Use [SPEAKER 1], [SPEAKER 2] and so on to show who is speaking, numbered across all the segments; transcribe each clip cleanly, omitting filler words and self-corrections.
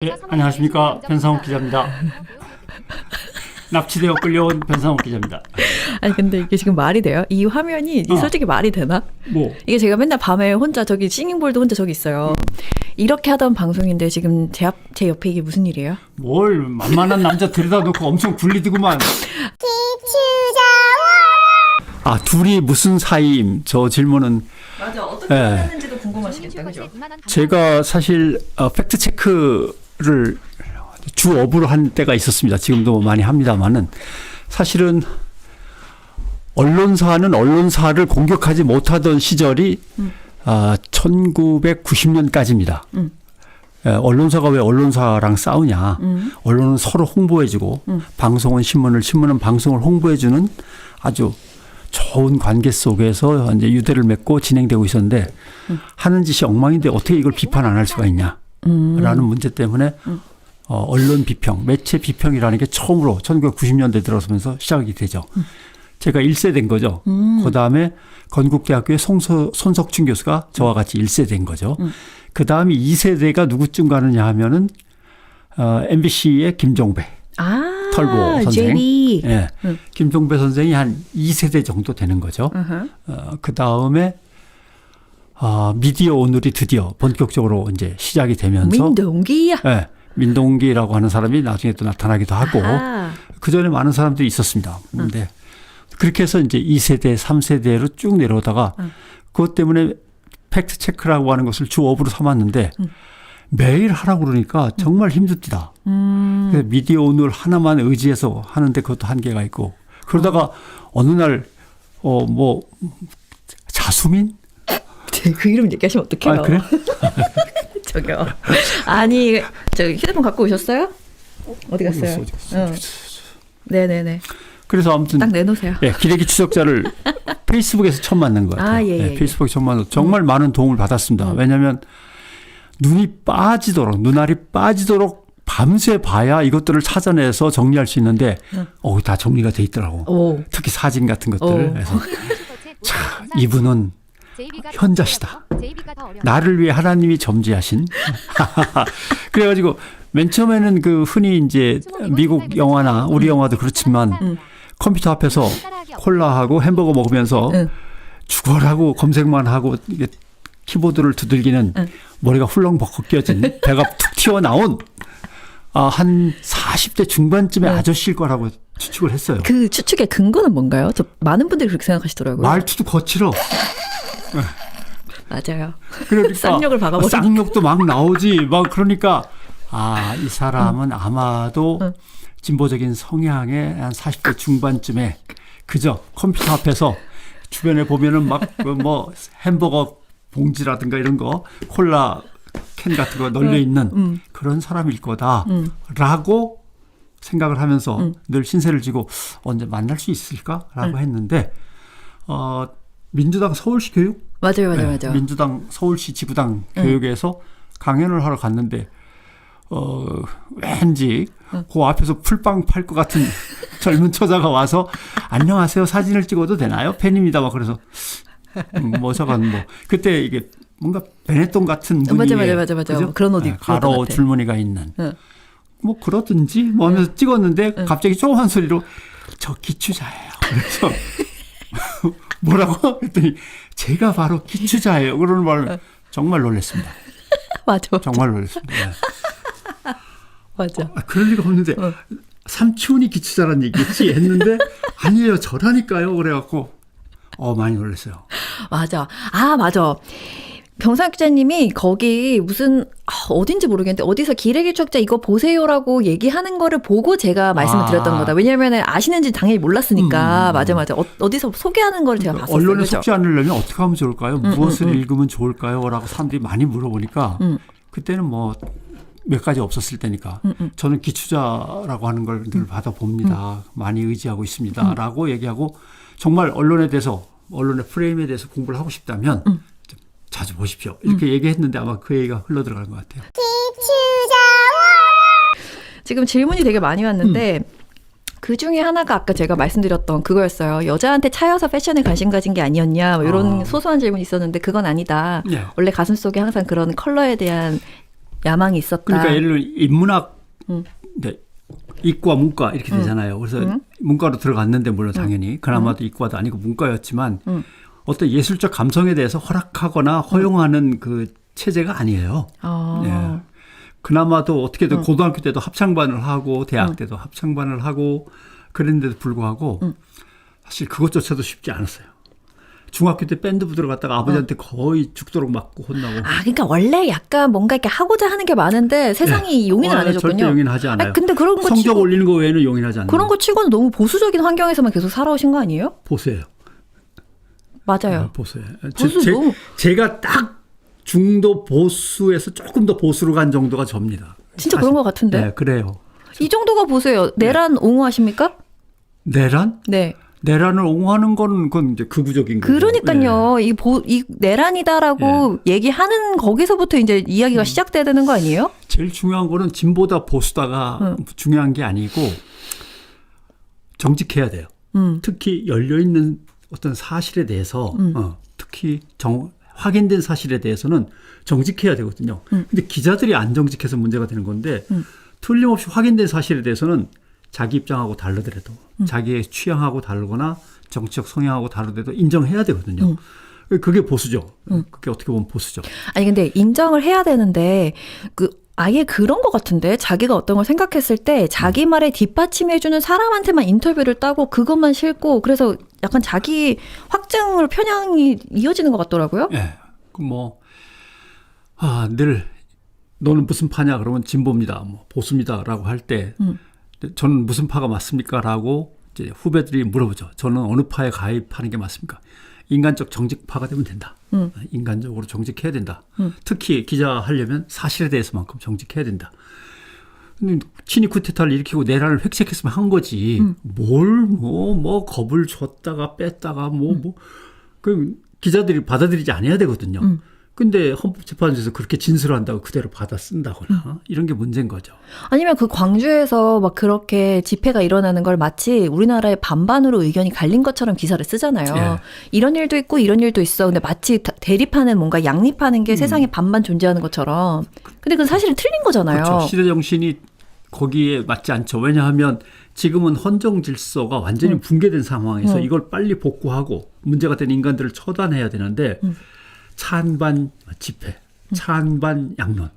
[SPEAKER 1] 네, 안녕하십니까. 변상욱 기자입니다. 납치되어 끌려온 변상욱 기자입니다.
[SPEAKER 2] 아니 근데 이게 지금 말이 돼요? 이 화면이 솔직히 말이 되나?
[SPEAKER 1] 뭐?
[SPEAKER 2] 이게 제가 맨날 밤에 혼자 저기 싱잉볼도 혼자 저기 있어요. 이렇게 하던 방송인데 지금 제 옆에 이게 무슨 일이에요?
[SPEAKER 1] 뭘 만만한 남자 들여다 놓고 엄청 굴리더구만. 아, 둘이 무슨 사이임? 저 질문은
[SPEAKER 2] 맞아. 어떻게 했는지도 궁금하시겠다. 그죠?
[SPEAKER 1] 제가 사실 팩트 체크를 주 업으로 한 때가 있었습니다. 지금도 많이 합니다만은 사실은 언론사는 언론사를 공격하지 못하던 시절이 1990년까지입니다. 언론사가 왜 언론사랑 싸우냐. 언론은 서로 홍보해주고 방송은 신문은 방송을 홍보해주는 아주 좋은 관계 속에서 이제 유대를 맺고 진행되고 있었는데 하는 짓이 엉망인데 어떻게 이걸 비판 안 할 수가 있냐라는 문제 때문에 언론 비평, 매체 비평이라는 게 처음으로 1990년대 들어서면서 시작이 되죠. 제가 1세대인 거죠. 그다음에 건국대학교의 손석준 교수가 저와 같이 1세대인 거죠. 그다음에 2세대가 누구쯤 가느냐 하면은 MBC의 김종배. 털보 선생.
[SPEAKER 2] JB.
[SPEAKER 1] 예. 김종배 선생이 한 2세대 정도 되는 거죠. 그다음에 미디어 오늘이 드디어 본격적으로 이제 시작이 되면서
[SPEAKER 2] 민동기야.
[SPEAKER 1] 예. 민동기라고 하는 사람이 나중에 또 나타나기도 하고 그 전에 많은 사람들이 있었습니다. 그런데 그렇게 해서 이제 2세대, 3세대로 쭉 내려오다가 그것 때문에 팩트 체크라고 하는 것을 주 업으로 삼았는데 매일 하라고 그러니까 정말 힘듭니다. 그래서 미디어 오늘 하나만 의지해서 하는데 그것도 한계가 있고 그러다가 어느 날 뭐 자수민?
[SPEAKER 2] 그 이름 얘기하시면 어떡해요?
[SPEAKER 1] 아, 그래?
[SPEAKER 2] 저기요. 아니, 저 휴대폰 갖고 오셨어요? 어디 갔어요? 네네네.
[SPEAKER 1] 그래서 아무튼
[SPEAKER 2] 딱 내놓으세요.
[SPEAKER 1] 예, 기레기 추적자를 페이스북에서 처음 만난 것 같아요.
[SPEAKER 2] 예.
[SPEAKER 1] 페이스북에 처음 만나서 정말 많은 도움을 받았습니다. 왜냐하면 눈알이 빠지도록 밤새 봐야 이것들을 찾아내서 정리할 수 있는데 다 정리가 돼 있더라고. 특히 사진 같은 것들. 그래서 자, 이분은 현자시다. 나를 위해 하나님이 점지하신. 그래가지고 맨 처음에는 그 흔히 이제 미국 영화나 우리 영화도 그렇지만 컴퓨터 앞에서 콜라하고 햄버거 먹으면서 죽어라고 검색만 하고 이게 키보드를 두들기는 머리가 훌렁벅벅 껴진 배가 툭 튀어나온 한 40대 중반쯤의 아저씨일 거라고 추측을 했어요.
[SPEAKER 2] 그 추측의 근거는 뭔가요? 저 많은 분들이 그렇게 생각하시더라고요.
[SPEAKER 1] 말투도 거칠어.
[SPEAKER 2] 맞아요.
[SPEAKER 1] 그러니까
[SPEAKER 2] 쌍욕을 박아버리니까.
[SPEAKER 1] 쌍욕도 막 나오지. 막 그러니까 이 사람은 아마도 진보적인 성향의 한 40대 중반쯤에 그저 컴퓨터 앞에서 주변에 보면은 막 뭐 햄버거 봉지라든가 이런 거 콜라 캔 같은 거 널려 있는 그런 사람일 거다라고 생각을 하면서 늘 신세를 지고 언제 만날 수 있을까라고 했는데 민주당 서울시 교육
[SPEAKER 2] 맞아요.
[SPEAKER 1] 민주당 서울시 지구당 교육에서 강연을 하러 갔는데 왠지 그 앞에서 풀빵 팔 것 같은 젊은 처자가 와서 안녕하세요, 사진을 찍어도 되나요? 팬입니다. 막 그래서 그때 이게 뭔가 베네똥 같은 분위기에
[SPEAKER 2] 맞아. 그런 옷 입고
[SPEAKER 1] 가로 줄무늬가 있는 뭐 그러든지 뭐 하면서 찍었는데 갑자기 조그만 소리로 저 기추자예요. 그래서 뭐라고 했더니 제가 바로 기추자예요. 그러는 말을 정말 놀랐습니다.
[SPEAKER 2] 맞아.
[SPEAKER 1] 정말 놀랐습니다. 네.
[SPEAKER 2] 맞아.
[SPEAKER 1] 그럴 리가 없는데 삼촌이 기추자란 얘기겠지 했는데 아니에요, 저라니까요. 그래갖고 많이 놀랐어요.
[SPEAKER 2] 맞아. 맞아. 병상 기자님이 거기 무슨 어딘지 모르겠는데 어디서 기레기 추적자 이거 보세요라고 얘기하는 거를 보고 제가 말씀을 드렸던 거다. 왜냐하면 아시는지 당연히 몰랐으니까. 맞아. 어디서 소개하는 거를 제가 봤었어요.
[SPEAKER 1] 언론에
[SPEAKER 2] 그렇죠?
[SPEAKER 1] 속지 않으려면 어떻게 하면 좋을까요? 무엇을 읽으면 좋을까요? 라고 사람들이 많이 물어보니까 그때는 뭐 몇 가지 없었을 때니까 저는 기추자라고 하는 걸 늘 받아봅니다. 많이 의지하고 있습니다. 라고 얘기하고 정말 언론에 대해서 언론의 프레임에 대해서 공부를 하고 싶다면 좀 자주 보십시오. 이렇게 얘기했는데 아마 그 얘기가 흘러들어간 것 같아요.
[SPEAKER 2] 지금 질문이 되게 많이 왔는데 그 중에 하나가 아까 제가 말씀드렸던 그거였어요. 여자한테 차여서 패션에 관심 가진 게 아니었냐 뭐 이런 소소한 질문이 있었는데 그건 아니다.
[SPEAKER 1] 네.
[SPEAKER 2] 원래 가슴속에 항상 그런 컬러에 대한 야망이 있었다.
[SPEAKER 1] 그러니까 예를 들어 인문학
[SPEAKER 2] 음.
[SPEAKER 1] 네, 이과 문과 이렇게 되잖아요. 그래서 문과로 들어갔는데 물론 당연히 그나마도 이과도 아니고 문과였지만 어떤 예술적 감성에 대해서 허락하거나 허용하는 그 체제가 아니에요. 예. 그나마도 어떻게든 고등학교 때도 합창반을 하고 대학 때도 합창반을 하고 그랬는데도 불구하고 사실 그것조차도 쉽지 않았어요. 중학교 때 밴드부 들어갔다가 아버지한테 거의 죽도록 맞고 혼나고.
[SPEAKER 2] 아, 그러니까 원래 약간 뭔가 이렇게 하고자 하는 게 많은데 세상이 용인을 안 해줬군요.
[SPEAKER 1] 절대 용인하지 않아요.
[SPEAKER 2] 아니, 근데 그런 거
[SPEAKER 1] 성적
[SPEAKER 2] 치고,
[SPEAKER 1] 올리는 거 외에는 용인하지 않아요.
[SPEAKER 2] 그런 거 치고는 너무 보수적인 환경에서만 계속 살아오신 거 아니에요?
[SPEAKER 1] 보수예요.
[SPEAKER 2] 맞아요.
[SPEAKER 1] 보수예요.
[SPEAKER 2] 보수 너무.
[SPEAKER 1] 제가 딱 중도 보수에서 조금 더 보수로 간 정도가 접니다.
[SPEAKER 2] 진짜 그런 것 같은데.
[SPEAKER 1] 네, 그래요.
[SPEAKER 2] 이 정도가 보세요. 내란 옹호하십니까?
[SPEAKER 1] 내란?
[SPEAKER 2] 네.
[SPEAKER 1] 내란을 옹호하는 건 그건 이제 극우적인 거죠.
[SPEAKER 2] 그러니까요.
[SPEAKER 1] 네.
[SPEAKER 2] 이 내란이다라고 얘기하는 거기서부터 이제 이야기가 시작돼야 되는 거 아니에요?
[SPEAKER 1] 제일 중요한 거는 진보다 보수다가 중요한 게 아니고 정직해야 돼요. 특히 열려 있는 어떤 사실에 대해서 특히 확인된 사실에 대해서는 정직해야 되거든요. 근데 기자들이 안 정직해서 문제가 되는 건데 틀림없이 확인된 사실에 대해서는 자기 입장하고 다르더라도 자기의 취향하고 다르거나 정치적 성향하고 다르더라도 인정해야 되거든요. 그게 보수죠. 그게 어떻게 보면 보수죠.
[SPEAKER 2] 아니 근데 인정을 해야 되는데 아예 그런 것 같은데 자기가 어떤 걸 생각했을 때 자기 말에 뒷받침해주는 사람한테만 인터뷰를 따고 그것만 싣고 그래서 약간 자기 확증으로 편향이 이어지는 것 같더라고요.
[SPEAKER 1] 예. 늘 너는 무슨 파냐 그러면 진보입니다. 뭐 보수입니다라고 할 때 저는 무슨 파가 맞습니까라고 이제 후배들이 물어보죠. 저는 어느 파에 가입하는 게 맞습니까? 인간적 정직파가 되면 된다. 인간적으로 정직해야 된다. 특히 기자 하려면 사실에 대해서만큼 정직해야 된다. 근데 친위 쿠데타를 일으키고 내란을 획책했으면 한 거지. 뭘 겁을 줬다가 뺐다가 그 기자들이 받아들이지 않아야 되거든요. 근데 헌법재판소에서 그렇게 진술한다고 그대로 받아 쓴다거나 이런 게 문제인 거죠.
[SPEAKER 2] 아니면 그 광주에서 막 그렇게 집회가 일어나는 걸 마치 우리나라의 반반으로 의견이 갈린 것처럼 기사를 쓰잖아요.
[SPEAKER 1] 예.
[SPEAKER 2] 이런 일도 있고 이런 일도 있어. 근데 마치 대립하는 뭔가 양립하는 게 세상에 반반 존재하는 것처럼. 근데 그건 사실은 틀린 거잖아요.
[SPEAKER 1] 그렇죠. 시대 정신이 거기에 맞지 않죠. 왜냐하면 지금은 헌정 질서가 완전히 붕괴된 상황에서 이걸 빨리 복구하고 문제가 된 인간들을 처단해야 되는데 찬반 집회, 찬반 양론,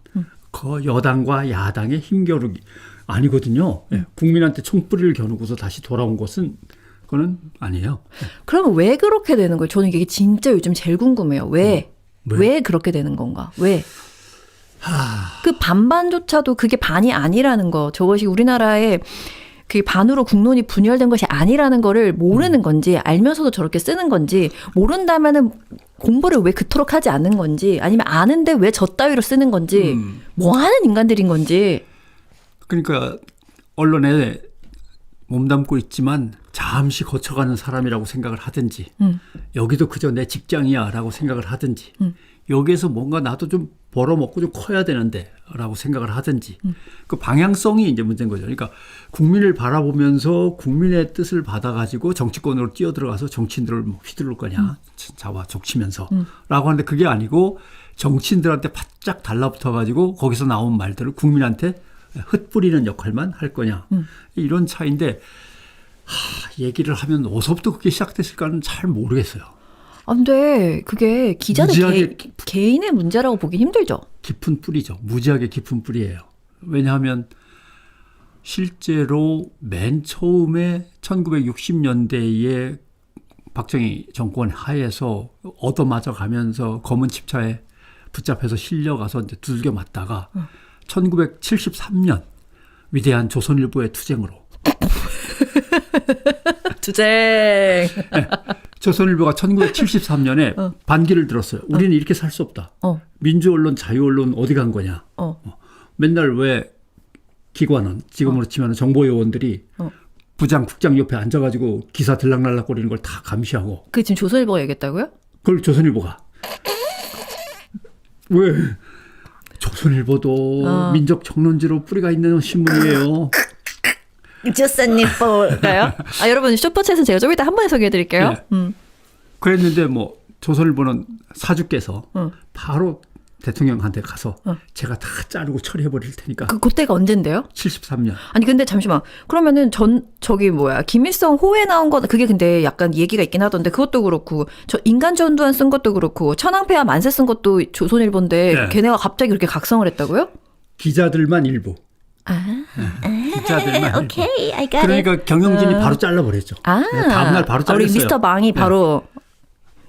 [SPEAKER 1] 그 여당과 야당의 힘겨루기 아니거든요. 국민한테 총뿌리를 겨누고서 다시 돌아온 것은 그거는 아니에요.
[SPEAKER 2] 그러면 왜 그렇게 되는 거예요? 저는 이게 진짜 요즘 제일 궁금해요. 왜 그렇게 되는 건가? 왜? 그 반반조차도 그게 반이 아니라는 거. 저것이 우리나라의 그 반으로 국론이 분열된 것이 아니라는 거를 모르는 건지 알면서도 저렇게 쓰는 건지 모른다면은 공부를 왜 그토록 하지 않는 건지 아니면 아는데 왜 저 따위로 쓰는 건지 뭐 하는 인간들인 건지.
[SPEAKER 1] 그러니까 언론에 몸담고 있지만 잠시 거쳐가는 사람이라고 생각을 하든지 여기도 그저 내 직장이야라고 생각을 하든지 여기에서 뭔가 나도 좀 벌어먹고 좀 커야 되는데 라고 생각을 하든지 그 방향성이 이제 문제인 거죠. 그러니까 국민을 바라보면서 국민의 뜻을 받아가지고 정치권으로 뛰어들어가서 정치인들을 휘두를 거냐 잡아 족치면서 라고 하는데 그게 아니고 정치인들한테 바짝 달라붙어가지고 거기서 나온 말들을 국민한테 흩뿌리는 역할만 할 거냐 이런 차이인데 얘기를 하면 어디서부터 그게 시작됐을까는 잘 모르겠어요.
[SPEAKER 2] 근데 그게 기자들 개인의 문제라고 보기 힘들죠.
[SPEAKER 1] 깊은 뿌리죠. 무지하게 깊은 뿌리예요. 왜냐하면 실제로 맨 처음에 1960년대에 박정희 정권 하에서 얻어맞아 가면서 검은 칩차에 붙잡혀서 실려가서 이제 두들겨 맞다가 1973년 위대한 조선일보의 투쟁으로
[SPEAKER 2] 투쟁.
[SPEAKER 1] 네. 조선일보가 1973년에 반기를 들었어요. 우리는 이렇게 살 수 없다. 민주언론, 자유언론 어디 간 거냐. 맨날 왜 기관원, 지금으로 치면 정보요원들이 부장, 국장 옆에 앉아가지고 기사 들락날락거리는 걸 다 감시하고.
[SPEAKER 2] 그게 지금 조선일보가 얘기했다고요?
[SPEAKER 1] 그걸 조선일보가. 왜? 조선일보도 민족 정론지로 뿌리가 있는 신문이에요.
[SPEAKER 2] 조선일보가요? 여러분 슈퍼챗은 제가 좀 이따 한 번에 소개해드릴게요.
[SPEAKER 1] 네. 그랬는데 조선일보는 사주께서 바로 대통령한테 가서 제가 다 자르고 처리해 버릴 테니까.
[SPEAKER 2] 그때가 언젠데요?
[SPEAKER 1] 73년.
[SPEAKER 2] 아니 근데 잠시만. 그러면은 김일성 호에 나온 거 그게 근데 약간 얘기가 있긴 하던데 그것도 그렇고 저 인간 전두환 쓴 것도 그렇고 천황폐하 만세 쓴 것도 조선일보인데
[SPEAKER 1] 네.
[SPEAKER 2] 걔네가 갑자기 그렇게 각성을 했다고요?
[SPEAKER 1] 기자들만 일부. 기자들만 일부.
[SPEAKER 2] 오케이, I got
[SPEAKER 1] 그러니까
[SPEAKER 2] it.
[SPEAKER 1] 경영진이 바로 잘라버렸죠. 네, 다음날 바로 잘랐어요.
[SPEAKER 2] 우리 미스터 방이 바로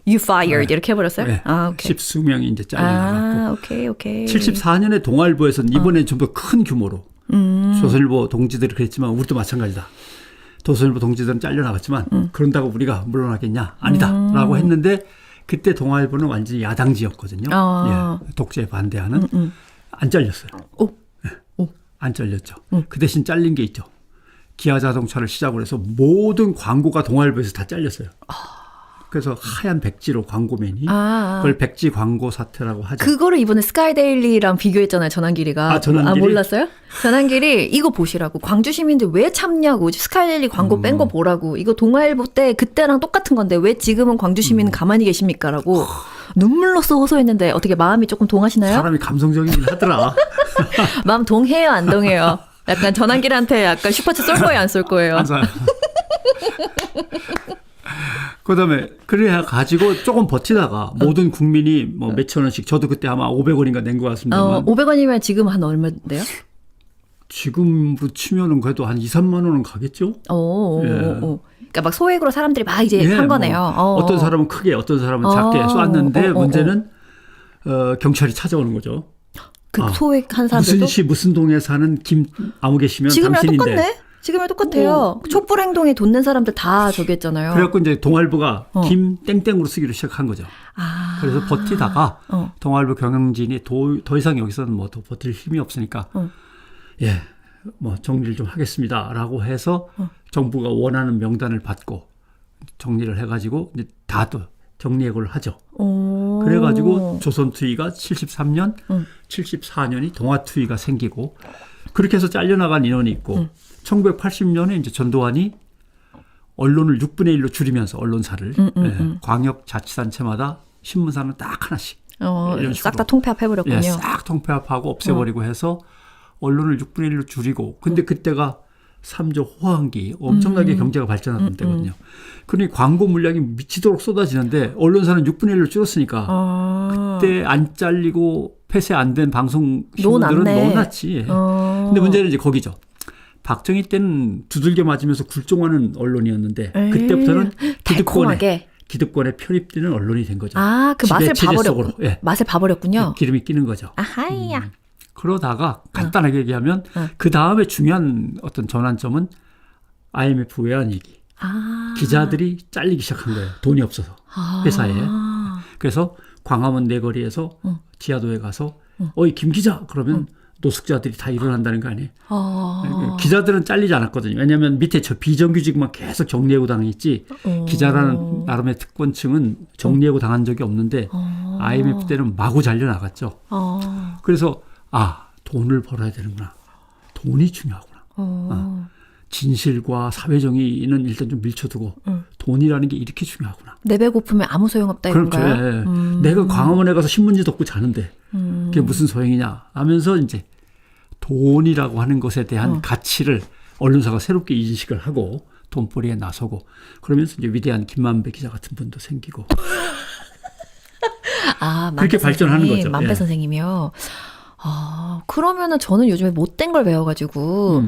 [SPEAKER 2] You fired 이렇게 해버렸어요?
[SPEAKER 1] 네.
[SPEAKER 2] 오케이.
[SPEAKER 1] 십수명이 이제 잘려나갔고.
[SPEAKER 2] 오케이.
[SPEAKER 1] 74년에 동아일보에서는 이번에 좀 더 큰 규모로 조선일보 동지들이 그랬지만 우리도 마찬가지다. 조선일보 동지들은 잘려나갔지만 그런다고 우리가 물러나겠냐? 아니다. 라고 했는데 그때 동아일보는 완전히 야당지였거든요. 예, 독재에 반대하는. 안 잘렸어요. 안 잘렸죠. 그 대신 잘린 게 있죠. 기아자동차를 시작으로 해서 모든 광고가 동아일보에서 다 잘렸어요. 그래서 하얀 백지로 광고맨이 그걸 백지 광고 사태라고 하죠.
[SPEAKER 2] 그거를 이번에 스카이데일리랑 비교했잖아요. 전환길이가.
[SPEAKER 1] 전환길이?
[SPEAKER 2] 몰랐어요? 전환길이 이거 보시라고. 광주 시민들 왜 참냐고. 스카이데일리 광고 뺀 거 보라고. 이거 동아일보 때 그때랑 똑같은 건데 왜 지금은 광주 시민은 가만히 계십니까? 라고 눈물로써 호소했는데 어떻게 마음이 조금 동하시나요?
[SPEAKER 1] 사람이 감성적이긴 하더라.
[SPEAKER 2] 마음 동해요? 안 동해요? 약간 전환길한테 약간 슈퍼챗 쏠 거예요? 안 쏠 거예요?
[SPEAKER 1] 안 사요. 그다음에 그래 가지고 조금 버티다가 모든 국민이 뭐 몇천 원씩 저도 그때 아마 500원인가 낸 것 같습니다만
[SPEAKER 2] 500원이면 지금 한 얼마인데요?
[SPEAKER 1] 지금으로 치면은 그래도 한 2, 3만 원은 가겠죠?
[SPEAKER 2] 그러니까 막 소액으로 사람들이 막 이제 한 거네요.
[SPEAKER 1] 어떤 사람은 크게 어떤 사람은 작게 쐈는데 문제는 경찰이 찾아오는 거죠.
[SPEAKER 2] 그 소액 한 사람들도?
[SPEAKER 1] 무슨 시 무슨 동에 사는 김 아무 계시면
[SPEAKER 2] 지금이랑
[SPEAKER 1] 당신인데.
[SPEAKER 2] 똑같네? 지금이랑 똑같아요. 촛불 행동에 돈 낸 사람들 다 저기 했잖아요.
[SPEAKER 1] 그래갖고 이제 동아일보가 김 땡땡으로 쓰기로 시작한 거죠. 그래서 버티다가 동아일보 경영진이 더 이상 여기서는 뭐 더 버틸 힘이 없으니까 예, 뭐 정리를 좀 하겠습니다라고 해서 정부가 원하는 명단을 받고 정리를 해가지고 이제 다 또 정리해고를 하죠. 그래가지고 조선투위가 73년, 74년이 동아투위가 생기고 그렇게 해서 잘려나간 인원이 있고 1980년에 이제 전두환이 언론을 6분의 1로 줄이면서 언론사를 광역자치단체마다 신문사는 딱 하나씩
[SPEAKER 2] 싹 다 통폐합해버렸군요.
[SPEAKER 1] 예, 싹 통폐합하고 없애버리고 해서 언론을 6분의 1로 줄이고 근데 그때가 3조 호황기 엄청나게 경제가 발전하던 때거든요. 그러니 광고 물량이 미치도록 쏟아지는데 언론사는 6분의 1로 줄었으니까 그때 안 잘리고 폐쇄 안 된 방송 신문들은 넣어놨지. 근데 문제는 이제 거기죠. 박정희 때는 두들겨 맞으면서 굴종하는 언론이었는데 그때부터는 기득권에 편입되는 언론이 된 거죠.
[SPEAKER 2] 그 맛을 봐버렸고.
[SPEAKER 1] 예.
[SPEAKER 2] 맛을 봐버렸군요.
[SPEAKER 1] 기름이 끼는 거죠.
[SPEAKER 2] 아하이야.
[SPEAKER 1] 그러다가 간단하게 얘기하면 그 다음에 중요한 어떤 전환점은 IMF 외환위기. 기자들이 잘리기 시작한 거예요. 돈이 없어서 회사에. 그래서 광화문 내거리에서 지하도에 가서 어이 김 기자 그러면 노숙자들이 다 일어난다는 거 아니에요. 기자들은 잘리지 않았거든요. 왜냐하면 밑에 저 비정규직만 계속 정리해고 당했지 기자라는 나름의 특권층은 정리해고 당한 적이 없는데 IMF 때는 마구 잘려나갔죠. 그래서 돈을 벌어야 되는구나. 돈이 중요하구나. 진실과 사회정의는 일단 좀 밀쳐두고 돈이라는 게 이렇게 중요하구나.
[SPEAKER 2] 내 배 고프면 아무 소용없다 이건가요?
[SPEAKER 1] 그렇죠. 내가 광화문에 가서 신문지 덮고 자는데 그게 무슨 소용이냐 하면서 이제 돈이라고 하는 것에 대한 가치를 언론사가 새롭게 인식을 하고 돈벌이에 나서고 그러면서 이제 위대한 김만배 기자 같은 분도 생기고 그렇게 발전하는 거죠.
[SPEAKER 2] 만배 선생님이요. 그러면은 저는 요즘에 못된 걸 배워가지고,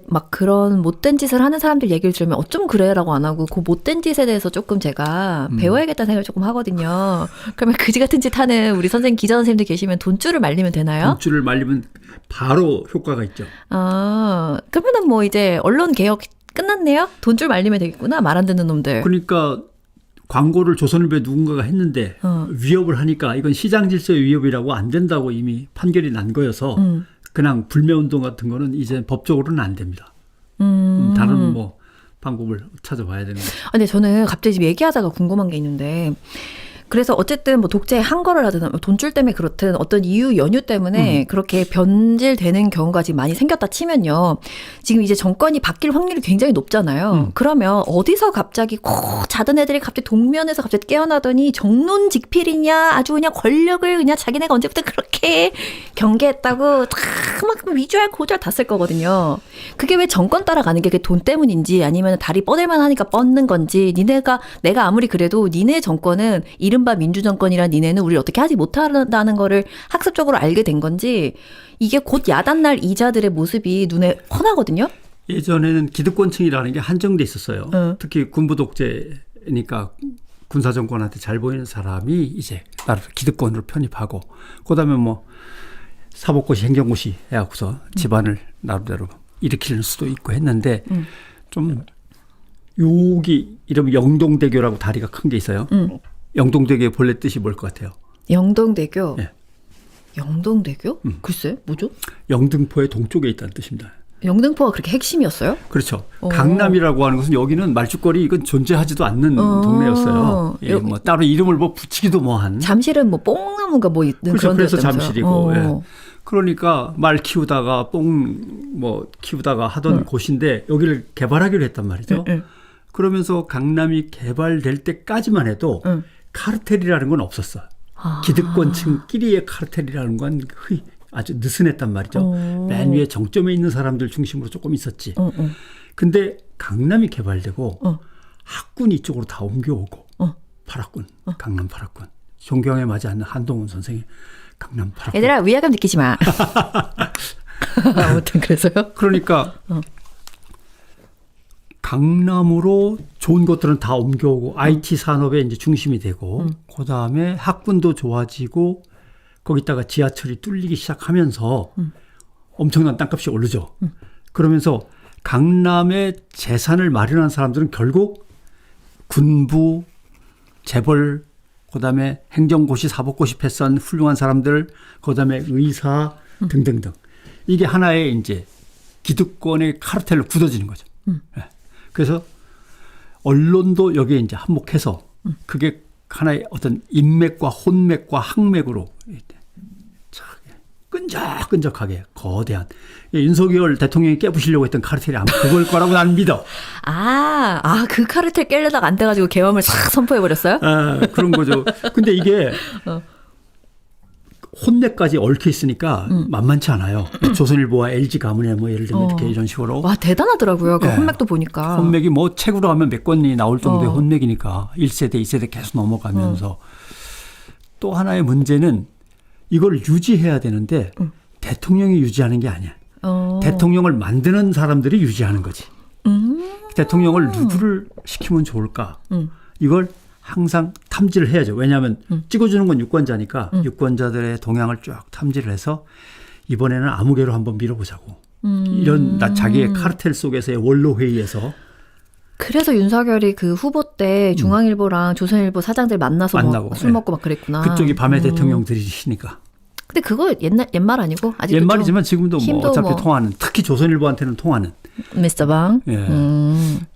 [SPEAKER 2] 막 그런 못된 짓을 하는 사람들 얘기를 들으면 어쩜 그래라고 안 하고, 그 못된 짓에 대해서 조금 제가 배워야겠다는 생각을 조금 하거든요. 그러면 그지 같은 짓 하는 우리 선생님, 기자 선생님들 계시면 돈줄을 말리면 되나요?
[SPEAKER 1] 돈줄을 말리면 바로 효과가 있죠.
[SPEAKER 2] 그러면은 뭐 이제 언론 개혁 끝났네요? 돈줄 말리면 되겠구나, 말 안 듣는 놈들.
[SPEAKER 1] 그러니까, 광고를 조선일보에 누군가가 했는데 위협을 하니까 이건 시장 질서의 위협이라고 안 된다고 이미 판결이 난 거여서 그냥 불매운동 같은 거는 이제 법적으로는 안 됩니다. 다른 뭐 방법을 찾아봐야 되는 거죠.
[SPEAKER 2] 근데 저는 갑자기 지금 얘기하다가 궁금한 게 있는데 그래서 어쨌든 뭐 독재한 거를 하든 돈줄 때문에 그렇든 어떤 이유 연유 때문에 그렇게 변질되는 경우가 지금 많이 생겼다 치면요. 지금 이제 정권이 바뀔 확률이 굉장히 높잖아요. 그러면 어디서 갑자기 콕 자던 애들이 갑자기 동면에서 갑자기 깨어나더니 정론직필이냐 아주 그냥 권력을 그냥 자기네가 언제부터 그렇게 경계했다고 막 위주할 고절 다 쓸 거거든요. 그게 왜 정권 따라가는 게 돈 때문인지 아니면 다리 뻗을만 하니까 뻗는 건지 내가 아무리 그래도 니네 정권은 이른바 민주정권이란 니네는 우리를 어떻게 하지 못한다는 거를 학습적으로 알게 된 건지 이게 곧 야단날 이자들의 모습이 눈에 훤하거든요.
[SPEAKER 1] 예전에는 기득권층이라는 게 한정돼 있었어요. 특히 군부 독재니까 군사정권한테 잘 보이는 사람이 이제 나를 기득권으로 편입하고 그다음에 뭐 사법고시 행정고시 해갖고서 집안을 나름대로 일으킬 수도 있고 했는데 좀 여기 이러면 영동대교라고 다리가 큰 게 있어요. 영동대교의 본래 뜻이 뭘 것 같아요?
[SPEAKER 2] 영동대교.
[SPEAKER 1] 예.
[SPEAKER 2] 영동대교? 글쎄 뭐죠?
[SPEAKER 1] 영등포의 동쪽에 있다는 뜻입니다.
[SPEAKER 2] 영등포가 그렇게 핵심이었어요?
[SPEAKER 1] 그렇죠. 강남이라고 하는 것은 여기는 말죽거리 이건 존재하지도 않는 동네였어요. 예, 뭐 따로 이름을 뭐 붙이기도 뭐한.
[SPEAKER 2] 잠실은 뭐 뽕나무가 뭐 있는
[SPEAKER 1] 그렇죠.
[SPEAKER 2] 그런
[SPEAKER 1] 그래서
[SPEAKER 2] 데였다면서요.
[SPEAKER 1] 잠실이고. 예. 그러니까 말 키우다가 뽕 뭐 키우다가 하던 곳인데 여기를 개발하기로 했단 말이죠. 그러면서 강남이 개발될 때까지만 해도 카르텔이라는 건 없었어. 기득권층끼리의 카르텔이라는 건 아주 느슨했단 말이죠. 맨 위에 정점에 있는 사람들 중심으로 조금 있었지. 근데 강남이 개발되고 학군이 이쪽으로 다 옮겨오고 파락군, 강남 파락군. 존경에 맞지 않는 한동훈 선생의 강남 파락군.
[SPEAKER 2] 얘들아 위화감 느끼지 마. 아무튼 그래서요.
[SPEAKER 1] 그러니까 강남으로 좋은 것들은 다 옮겨오고 IT 산업의 이제 중심이 되고 그다음에 학군도 좋아지고 거기다가 지하철이 뚫리기 시작하면서 엄청난 땅값이 오르죠. 그러면서 강남에 재산을 마련한 사람들은 결국 군부, 재벌, 그다음에 행정고시, 사법고시 패스한 훌륭한 사람들, 그다음에 의사 등등등. 이게 하나의 이제 기득권의 카르텔로 굳어지는 거죠. 그래서 언론도 여기에 이제 한몫해서 그게 하나의 어떤 인맥과 혼맥과 항맥으로 끈적끈적하게 거대한 윤석열 대통령이 깨부시려고 했던 카르텔이 아마 그걸 거라고 나는 믿어.
[SPEAKER 2] 그 카르텔 깨려다가 안 돼가지고 계엄을 싹 선포해버렸어요?
[SPEAKER 1] 그런 거죠. 근데 이게 혼내까지 얽혀 있으니까 만만치 않아요. 조선일보와 LG 가문에 뭐 예를 들면 이렇게 이런 식으로.
[SPEAKER 2] 와 대단하더라고요. 그
[SPEAKER 1] 네.
[SPEAKER 2] 혼맥도 보니까.
[SPEAKER 1] 혼맥이 뭐 책으로 하면 몇 권이 나올 정도의 혼맥이니까 1세대, 2세대 계속 넘어가면서 또 하나의 문제는 이걸 유지해야 되는데 대통령이 유지하는 게 아니야. 대통령을 만드는 사람들이 유지하는 거지. 대통령을 누구를 시키면 좋을까? 이걸 항상 탐지를 해야죠. 왜냐하면 찍어주는 건 유권자니까 유권자들의 동향을 쭉 탐지를 해서 이번에는 아무개로 한번 밀어보자고. 이런 자기의 카르텔 속에서의 원로회의에서.
[SPEAKER 2] 그래서 윤석열이 그 후보 때 중앙일보랑 조선일보 사장들 만나서
[SPEAKER 1] 만나고,
[SPEAKER 2] 술 먹고 막 그랬구나.
[SPEAKER 1] 그쪽이 밤에 대통령들이시니까.
[SPEAKER 2] 근데 그거 옛말 아니고 아직도
[SPEAKER 1] 옛말이지만 지금도 뭐 어차피
[SPEAKER 2] 뭐.
[SPEAKER 1] 통하는, 특히 조선일보한테는 통하는.
[SPEAKER 2] 미스터 방.
[SPEAKER 1] 예.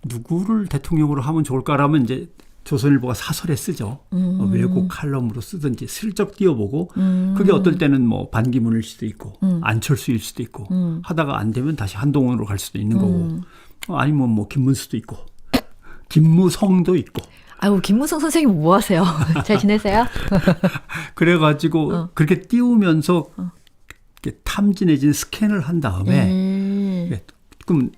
[SPEAKER 1] 누구를 대통령으로 하면 좋을까라면 이제 조선일보가 사설에 쓰죠. 왜곡 칼럼으로 쓰든지 슬쩍 띄워보고 그게 어떨 때는 뭐 반기문일 수도 있고 안철수일 수도 있고 하다가 안 되면 다시 한동훈으로 갈 수도 있는 거고 아니면 뭐 김문수도 있고 김무성도 있고.
[SPEAKER 2] 아유 김무성 선생님 뭐 하세요? 잘 지내세요?
[SPEAKER 1] 그래가지고 그렇게 띄우면서 이렇게 탐지 내지는 스캔을 한 다음에 그럼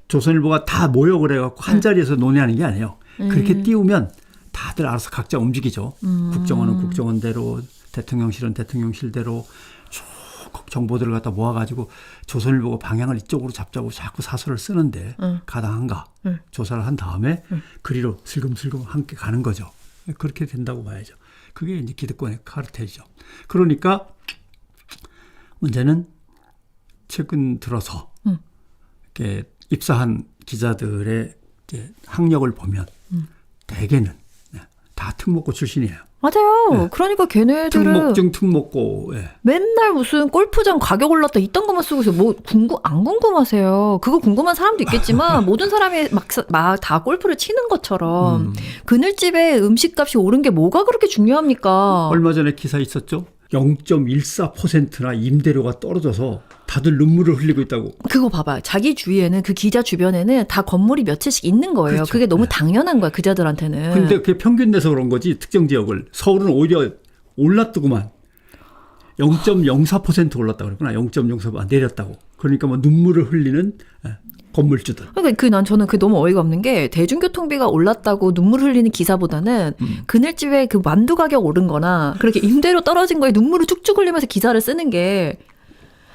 [SPEAKER 1] 조선일보가 다 모여 그래갖고 한 자리에서 논의하는 게 아니에요. 그렇게 띄우면 다들 알아서 각자 움직이죠. 국정원은 국정원대로, 대통령실은 대통령실대로 쭉 정보들을 갖다 모아가지고 조선일보가 방향을 이쪽으로 잡자고 자꾸 사설을 쓰는데 가당한가 조사를 한 다음에 그리로 슬금슬금 함께 가는 거죠. 그렇게 된다고 봐야죠. 그게 이제 기득권의 카르텔이죠. 그러니까 문제는 최근 들어서 이렇게 입사한 기자들의 이제 학력을 보면 대개는 다 다 특목고 출신이에요.
[SPEAKER 2] 맞아요.
[SPEAKER 1] 네.
[SPEAKER 2] 그러니까 걔네들은
[SPEAKER 1] 특목증 특목고. 예.
[SPEAKER 2] 맨날 무슨 골프장 가격 올랐다 이딴 것만 쓰고 있어요. 뭐 안 궁금하세요. 그거 궁금한 사람도 있겠지만 모든 사람이 막 다 골프를 치는 것처럼 그늘집에 음식값이 오른 게 뭐가 그렇게 중요합니까?
[SPEAKER 1] 얼마 전에 기사 있었죠. 0.14%나 임대료가 떨어져서 다들 눈물을 흘리고 있다고.
[SPEAKER 2] 그거 봐봐요. 자기 주위에는 그 기자 주변에는 다 건물이 몇 채씩 있는 거예요.
[SPEAKER 1] 그렇죠.
[SPEAKER 2] 그게 너무
[SPEAKER 1] 네.
[SPEAKER 2] 당연한 거야. 그자들한테는.
[SPEAKER 1] 근데 그게 평균 내서 그런 거지 특정 지역을. 서울은 오히려 올랐더구만. 0.04% 올랐다고 그랬구나. 0.04% 내렸다고. 그러니까 뭐 눈물을 흘리는 건물주들.
[SPEAKER 2] 그러니까 저는 그 너무 어이가 없는 게 대중교통비가 올랐다고 눈물 흘리는 기사보다는 그늘집에 그 만두 가격 오른 거나 그렇게 임대료 떨어진 거에 눈물을 쭉쭉 흘리면서 기사를 쓰는 게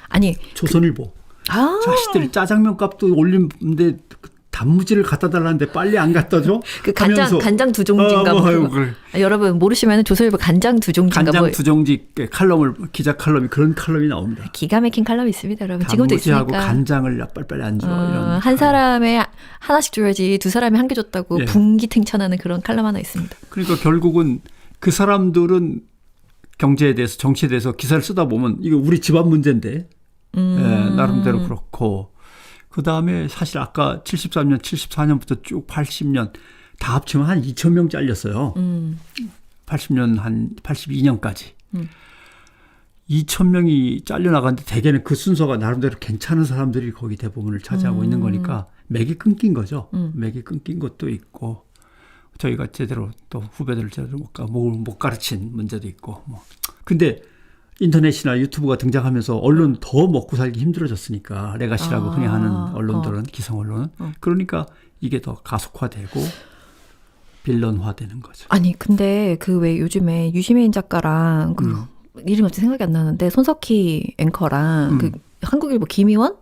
[SPEAKER 2] 아니
[SPEAKER 1] 조선일보.
[SPEAKER 2] 아
[SPEAKER 1] 자식들이 짜장면 값도 올리는데 단무지를 갖다 달라는데 빨리 안 갖다 줘?
[SPEAKER 2] 그
[SPEAKER 1] 하면서
[SPEAKER 2] 간장 두 종지인가 뭐 그거.
[SPEAKER 1] 그래.
[SPEAKER 2] 여러분 모르시면 조선일보 간장 두 종지인가
[SPEAKER 1] 간장
[SPEAKER 2] 뭐
[SPEAKER 1] 두 종지 칼럼을 기자 칼럼이 그런 칼럼이 나옵니다.
[SPEAKER 2] 기가 막힌 칼럼이 있습니다, 여러분. 지금도
[SPEAKER 1] 단무지하고
[SPEAKER 2] 있으니까.
[SPEAKER 1] 간장을 빨리빨리 안 줘. 이런
[SPEAKER 2] 한 사람에 하나씩 줘야지 두 사람이 한 개 줬다고
[SPEAKER 1] 예.
[SPEAKER 2] 분기탱천하는 그런 칼럼 하나 있습니다.
[SPEAKER 1] 그러니까 결국은 그 사람들은 경제에 대해서 정치에 대해서 기사를 쓰다 보면 이거 우리 집안 문제인데 나름대로 그렇고 그다음에 사실 아까 73년 74년부터 쭉 80년 다 합치면 한 2,000명 잘렸어요. 80년 한 82년까지. 2,000명이 잘려나갔는데 대개는 그 순서가 나름대로 괜찮은 사람들이 거기 대부분을 차지하고 있는 거니까 맥이 끊긴 거죠. 맥이 끊긴 것도 있고 저희가 제대로 또 후배들을 제대로 못 가르친 문제도 있고 뭐. 근데 인터넷이나 유튜브가 등장하면서 언론 더 먹고 살기 힘들어졌으니까 레가시라고 흔히 하는 언론들은 기성 언론은 그러니까 이게 더 가속화되고 빌런화되는 거죠.
[SPEAKER 2] 아니 근데 그 왜 요즘에 유시민 작가랑 그 이름이 갑자기 생각이 안 나는데 손석희 앵커랑 그 한국일보 김희원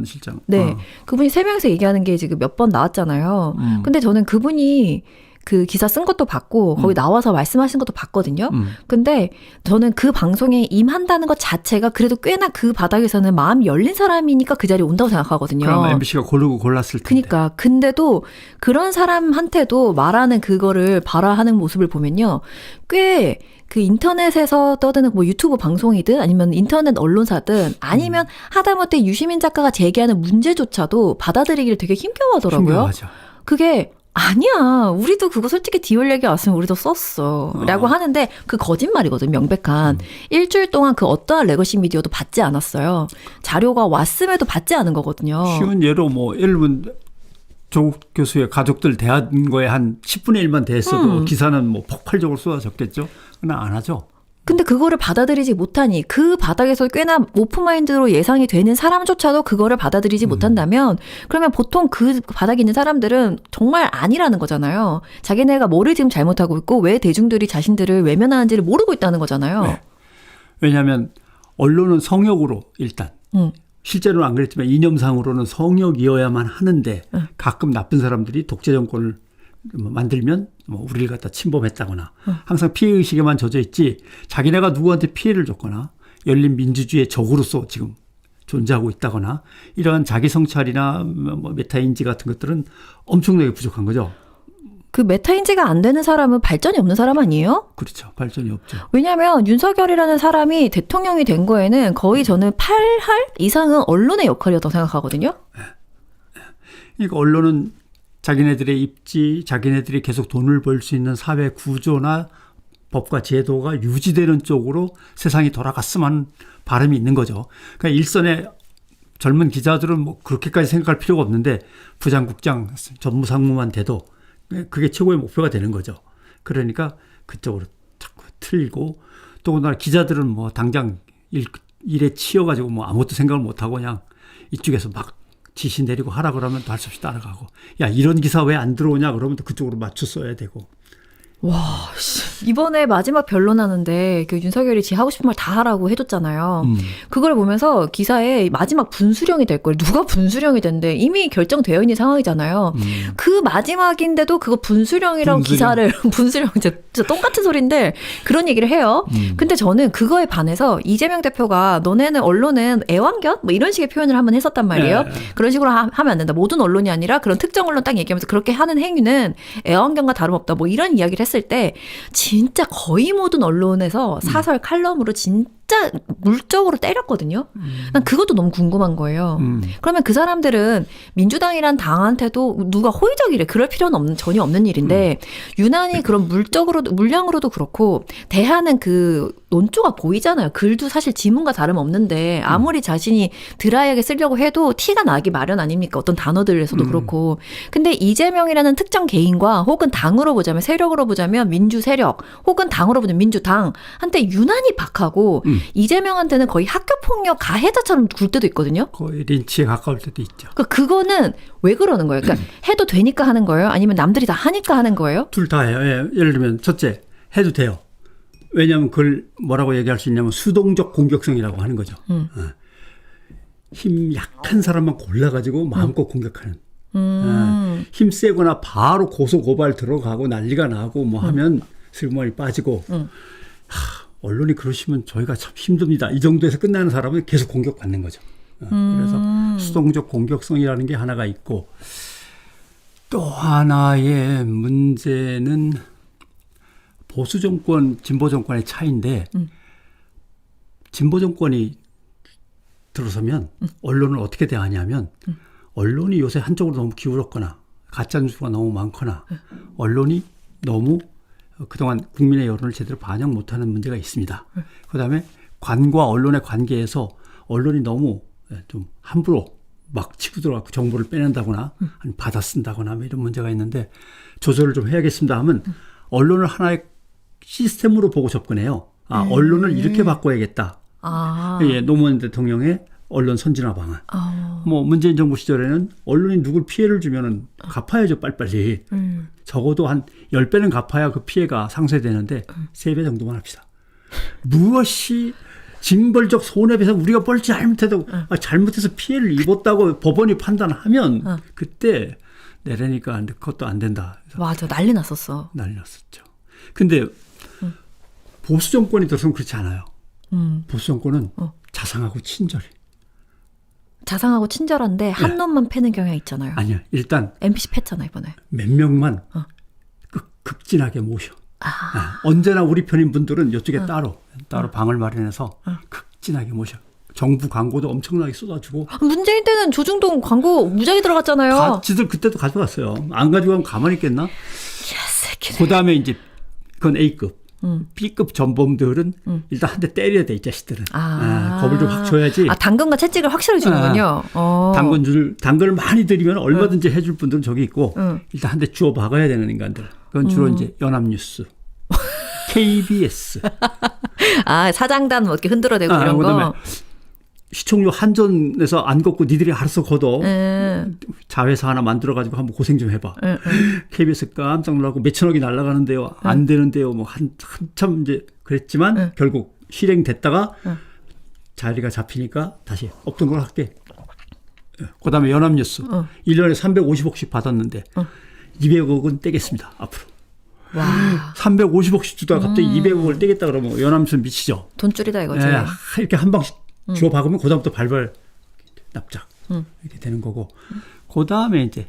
[SPEAKER 1] 실장.
[SPEAKER 2] 네 그분이 세 명이서 얘기하는 게 지금 몇 번 나왔잖아요. 근데 저는 그분이 그 기사 쓴 것도 봤고 거기 나와서 말씀하신 것도 봤거든요. 근데 저는 그 방송에 임한다는 것 자체가 그래도 꽤나 그 바닥에서는 마음이 열린 사람이니까 그 자리에 온다고 생각하거든요.
[SPEAKER 1] 그럼 MBC가 고르고 골랐을 텐데.
[SPEAKER 2] 그러니까 근데도 그런 사람한테도 말하는 그거를 발화하는 모습을 보면요. 꽤 그 인터넷에서 떠드는 뭐 유튜브 방송이든 아니면 인터넷 언론사든 아니면 하다못해 유시민 작가가 제기하는 문제조차도 받아들이기를 되게 힘겨워하더라고요.
[SPEAKER 1] 힘들어하죠.
[SPEAKER 2] 그게 아니야. 우리도 그거 솔직히 디올 얘기 왔으면 우리도 썼어. 라고 하는데 그 거짓말이거든. 명백한. 일주일 동안 그 어떠한 레거시 미디어도 받지 않았어요. 자료가 왔음에도 받지 않은 거거든요.
[SPEAKER 1] 쉬운 예로 뭐 예를 들면 조국 교수의 가족들 대한 거에 한 10분의 1만 대했어도 기사는 뭐 폭발적으로 쏟아졌겠죠. 그러나 안 하죠.
[SPEAKER 2] 근데 그거를 받아들이지 못하니 그 바닥에서 꽤나 오픈마인드로 예상이 되는 사람조차도 그거를 받아들이지 못한다면 그러면 보통 그 바닥에 있는 사람들은 정말 아니라는 거잖아요. 자기네가 뭐를 지금 잘못하고 있고 왜 대중들이 자신들을 외면하는지를 모르고 있다는 거잖아요.
[SPEAKER 1] 네. 왜냐하면 언론은 성역으로 일단 실제로는 안 그랬지만 이념상으로는 성역이어야만 하는데 가끔 나쁜 사람들이 독재 정권을 만들면 뭐 우리를 갖다 침범했다거나 항상 피해의식에만 젖어 있지 자기네가 누구한테 피해를 줬거나 열린 민주주의의 적으로서 지금 존재하고 있다거나 이러한 자기 성찰이나 뭐 메타인지 같은 것들은 엄청나게 부족한 거죠.
[SPEAKER 2] 그 메타인지가 안 되는 사람은 발전이 없는 사람 아니에요?
[SPEAKER 1] 그렇죠. 발전이 없죠. 왜냐하면
[SPEAKER 2] 윤석열이라는 사람이 대통령이 된 거에는 거의 저는 8할 이상은 언론의 역할이었다고 생각하거든요.
[SPEAKER 1] 그러니까 언론은 자기네들의 입지, 자기네들이 계속 돈을 벌 수 있는 사회 구조나 법과 제도가 유지되는 쪽으로 세상이 돌아갔으면 하는 바람이 있는 거죠. 그러니까 일선의 젊은 기자들은 뭐 그렇게까지 생각할 필요가 없는데 부장국장, 전무상무만 돼도 그게 최고의 목표가 되는 거죠. 그러니까 그쪽으로 자꾸 틀고 또 오늘 기자들은 뭐 당장 일에 치여가지고 뭐 아무것도 생각을 못하고 그냥 이쪽에서 막 지시 내리고 하라 그러면 할 수 없이 따라가고 야 이런 기사 왜 안 들어오냐 그러면 또 그쪽으로 맞춰 써야 되고.
[SPEAKER 2] 와, 이번에 마지막 변론하는데 그 윤석열이 지 하고 싶은 말 다 하라고 해줬잖아요. 그걸 보면서 기사에 마지막 분수령이 될 걸 누가 분수령이 된대 이미 결정되어 있는 상황이잖아요. 그 마지막인데도 그거 분수령이라고 기사를 분수령 진짜 똑같은 소리인데 그런 얘기를 해요. 근데 저는 그거에 반해서 이재명 대표가 너네는 언론은 애완견 뭐 이런 식의 표현을 한번 했었단 말이에요. 그런 식으로 하면 안 된다. 모든 언론이 아니라 그런 특정 언론 딱 얘기하면서 그렇게 하는 행위는 애완견과 다름없다. 뭐 이런 이야기를 했어요. 했을 때 진짜 거의 모든 언론에서 사설 칼럼으로 진짜 물적으로 때렸거든요. 난 그것도 너무 궁금한 거예요. 그러면 그 사람들은 민주당이란 당한테도 누가 호의적이래. 그럴 필요는 전혀 없는 일인데 유난히 그런 물량으로도 그렇고 대하는 그 논조가 보이잖아요. 글도 사실 지문과 다름없는데 아무리 자신이 드라이하게 쓰려고 해도 티가 나기 마련 아닙니까? 어떤 단어들에서도 그렇고. 근데 이재명이라는 특정 개인과 혹은 당으로 보자면 세력으로 보자면 민주 세력 혹은 당으로 보자면 민주당 한테 유난히 박하고 이재명한테는 거의 학교폭력 가해자처럼 굴 때도 있거든요.
[SPEAKER 1] 거의 린치에 가까울 때도 있죠.
[SPEAKER 2] 그러니까 그거는 왜 그러는 거예요? 그러니까 해도 되니까 하는 거예요? 아니면 남들이 다 하니까 하는 거예요?
[SPEAKER 1] 둘 다 해요. 예, 예를 들면 첫째, 해도 돼요. 왜냐하면 그걸 뭐라고 얘기할 수 있냐면 수동적 공격성이라고 하는 거죠. 힘 약한 사람만 골라가지고 마음껏 공격하는. 힘 세거나 바로 고소 고발 들어가고 난리가 나고 뭐 하면 슬그머니 빠지고. 언론이 그러시면 저희가 참 힘듭니다. 이 정도에서 끝나는 사람은 계속 공격받는 거죠. 그래서 수동적 공격성이라는 게 하나가 있고 또 하나의 문제는 보수 정권, 진보 정권의 차이인데 진보 정권이 들어서면 언론을 어떻게 대하냐면 언론이 요새 한쪽으로 너무 기울었거나 가짜 뉴스가 너무 많거나 언론이 너무 그동안 국민의 여론을 제대로 반영 못하는 문제가 있습니다. 그다음에 관과 언론의 관계에서 언론이 너무 좀 함부로 막 치고 들어가고 정보를 빼낸다거나 아니면 받아 쓴다거나 뭐 이런 문제가 있는데 조절을 좀 해야겠습니다 하면 언론을 하나의 시스템으로 보고 접근해요. 언론을 이렇게 바꿔야겠다. 예, 노무현 대통령의 언론 선진화 방안. 뭐 문재인 정부 시절에는 언론이 누굴 피해를 주면은 갚아야죠, 빨리빨리. 적어도 한 10배는 갚아야 그 피해가 상쇄되는데 3배 정도만 합시다. 무엇이 징벌적 손해배상 우리가 뻘짓 잘못해도 잘못해서 피해를 입었다고 법원이 판단하면 그때 내려니까 그것도 안 된다.
[SPEAKER 2] 맞아, 난리 났었어.
[SPEAKER 1] 난리 났었죠. 근데 보수 정권이 들어서는 그렇지 않아요. 보수 정권은 자상하고 친절해.
[SPEAKER 2] 자상하고 친절한데 한 놈만 패는 경향이 있잖아요.
[SPEAKER 1] 아니요. 일단
[SPEAKER 2] MBC 팼잖아 이번에.
[SPEAKER 1] 몇 명만 극진하게 모셔. 언제나 우리 편인 분들은 이쪽에 따로 방을 마련해서 극진하게 모셔. 정부 광고도 엄청나게 쏟아주고.
[SPEAKER 2] 문재인 때는 조중동 광고 무지하게 들어갔잖아요.
[SPEAKER 1] 지들 그때도 가져갔어요. 안 가져가면 가만히 있겠나? 그다음에 이제 그건 A급. B급 전범들은 일단 한 대 때려야 돼, 이 자식들은. 겁을 좀 확 줘야지.
[SPEAKER 2] 당근과 채찍을 확실히 주는군요.
[SPEAKER 1] 당근을 많이 들이면 얼마든지 해줄 분들은 저기 있고, 일단 한 대 주워 박아야 되는 인간들. 그건 주로 이제 연합뉴스, KBS.
[SPEAKER 2] 사장단 뭐 이렇게 흔들어대고 이런 거.
[SPEAKER 1] 시청률 한전에서 안 걷고 니들이 알아서 걷어. 자회사 하나 만들어가지고 한번 고생 좀 해봐. KBS 깜짝 놀라고 몇천억이 날아가는데요. 안 되는데요. 뭐 한참 이제 그랬지만 결국 실행됐다가 자리가 잡히니까 다시 없던 걸 할게. 그다음에 연합뉴스. 1년에 350억씩 받았는데 200억은 떼겠습니다. 앞으로.
[SPEAKER 2] 와.
[SPEAKER 1] 350억씩 주다가 갑자기 200억을 떼겠다 그러면 연합뉴스 미치죠.
[SPEAKER 2] 돈줄이다 이거지.
[SPEAKER 1] 이렇게 한 방씩 주워 박으면 그다음부터 발발 납작 이렇게 되는 거고 그다음에 이제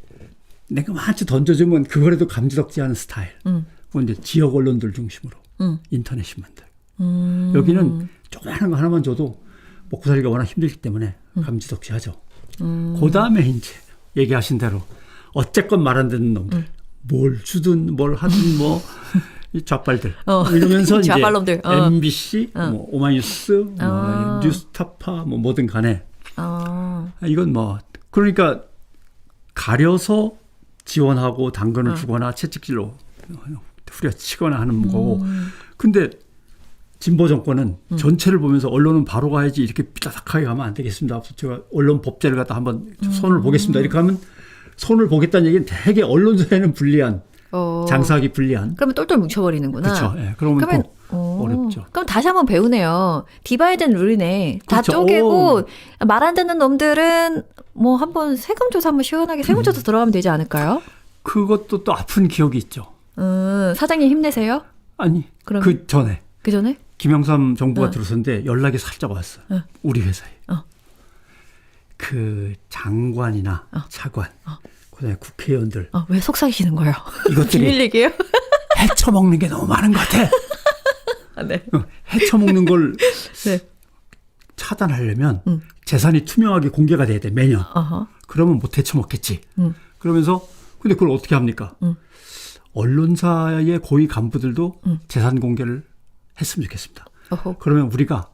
[SPEAKER 1] 내가 많이 던져주면 그거라도 감지덕지하는 스타일. 그건 이제 지역 언론들 중심으로 인터넷 신문들. 여기는 조그마한 거 하나만 줘도 먹고 살기가 워낙 힘들기 때문에 감지덕지하죠. 그다음에 이제 얘기하신 대로 어쨌건 말 안 듣는 놈들. 뭘 주든 뭘 하든 뭐 이 좌빨들 이러면서 이제
[SPEAKER 2] 좌빨놈들.
[SPEAKER 1] MBC, 뭐 오마이뉴스, 뭐 뉴스타파 뭐 뭐든 간에 이건 뭐 그러니까 가려서 지원하고 당근을 주거나 채찍질로 후려치거나 하는 거고. 근데 진보 정권은 전체를 보면서 언론은 바로 가야지 이렇게 삐딱하게 가면 안 되겠습니다. 제가 언론 법제를 갖다 한번 손을 보겠습니다. 이렇게 하면 손을 보겠다는 얘기는 되게 언론사에는 불리한. 장사하기 불리한.
[SPEAKER 2] 그러면 똘똘 뭉쳐버리는구나.
[SPEAKER 1] 그렇죠. 예, 그러면 또 어렵죠.
[SPEAKER 2] 그럼 다시 한번 배우네요. 디바이드 앤 룰이네. 다
[SPEAKER 1] 그렇죠.
[SPEAKER 2] 쪼개고 말 안 듣는 놈들은 뭐 한번 세금조사 한번 시원하게 세금조사 들어가면 되지 않을까요?
[SPEAKER 1] 그것도 또 아픈 기억이 있죠.
[SPEAKER 2] 사장님 힘내세요?
[SPEAKER 1] 아니,
[SPEAKER 2] 그럼
[SPEAKER 1] 그 전에.
[SPEAKER 2] 그 전에?
[SPEAKER 1] 김영삼 정부가 들어섰는데 연락이 살짝 왔어요. 우리 회사에. 그 장관이나 차관. 그다음에 국회의원들.
[SPEAKER 2] 왜 속삭이시는 거예요?
[SPEAKER 1] 이것들이
[SPEAKER 2] 비밀 얘기예요?
[SPEAKER 1] 헤쳐먹는 게 너무 많은 것 같아.
[SPEAKER 2] 아, 네.
[SPEAKER 1] 헤쳐먹는 걸
[SPEAKER 2] 네.
[SPEAKER 1] 차단하려면 재산이 투명하게 공개가 돼야 돼, 매년.
[SPEAKER 2] 어허.
[SPEAKER 1] 그러면 못 헤쳐먹겠지. 그러면서 근데 그걸 어떻게 합니까? 언론사의 고위 간부들도 재산 공개를 했으면 좋겠습니다.
[SPEAKER 2] 어허.
[SPEAKER 1] 그러면 우리가